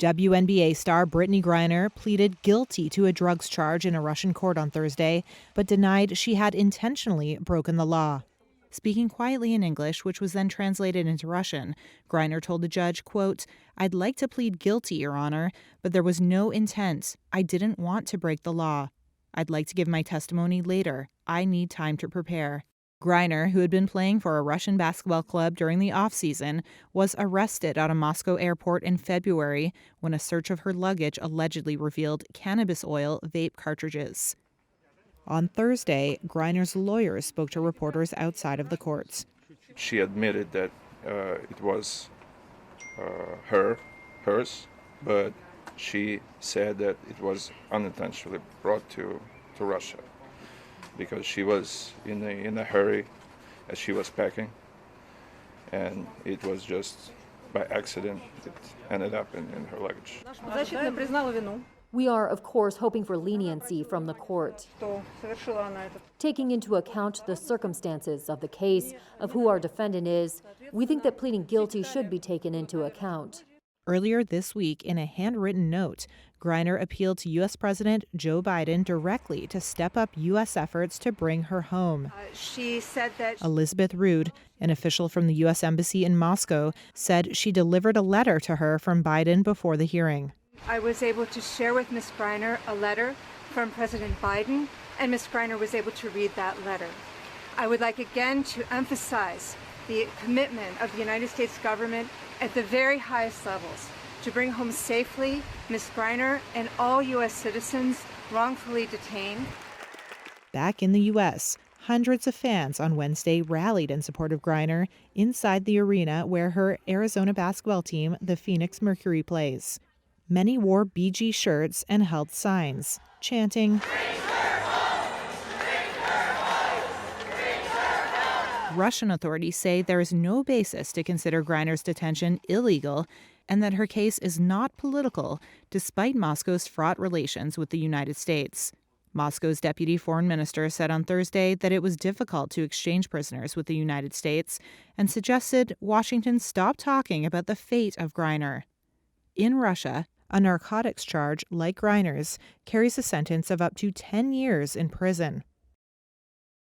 WNBA star Brittney Griner pleaded guilty to a drugs charge in a Russian court on Thursday, but denied she had intentionally broken the law. Speaking quietly in English, which was then translated into Russian, Griner told the judge, quote, "I'd like to plead guilty, Your Honor, but there was no intent. I didn't want to break the law. I'd like to give my testimony later. I need time to prepare." Griner, who had been playing for a Russian basketball club during the offseason, was arrested at a Moscow airport in February when a search of her luggage allegedly revealed cannabis oil vape cartridges. On Thursday, Griner's lawyers spoke to reporters outside of the courts. She admitted that it was hers, but she said that it was unintentionally brought to Russia because she was in a hurry as she was packing, and it was just by accident it ended up in her luggage. We are, of course, hoping for leniency from the court, taking into account the circumstances of the case, of who our defendant is. We think that pleading guilty should be taken into account. Earlier this week, in a handwritten note, Griner appealed to U.S. President Joe Biden directly to step up U.S. efforts to bring her home. She said that Elizabeth Rood, an official from the U.S. Embassy in Moscow, said she delivered a letter to her from Biden before the hearing. I was able to share with Ms. Griner a letter from President Biden, and Ms. Griner was able to read that letter. I would like again to emphasize the commitment of the United States government at the very highest levels to bring home safely Ms. Griner and all U.S. citizens wrongfully detained. Back in the U.S., hundreds of fans on Wednesday rallied in support of Griner inside the arena where her Arizona basketball team, the Phoenix Mercury, plays. Many wore BG shirts and held signs, chanting, "Bring her home! Bring her home! Bring her home!" Russian authorities say there is no basis to consider Griner's detention illegal and that her case is not political, despite Moscow's fraught relations with the United States. Moscow's deputy foreign minister said on Thursday that it was difficult to exchange prisoners with the United States and suggested Washington stop talking about the fate of Griner. In Russia, a narcotics charge like Griner's carries a sentence of up to 10 years in prison.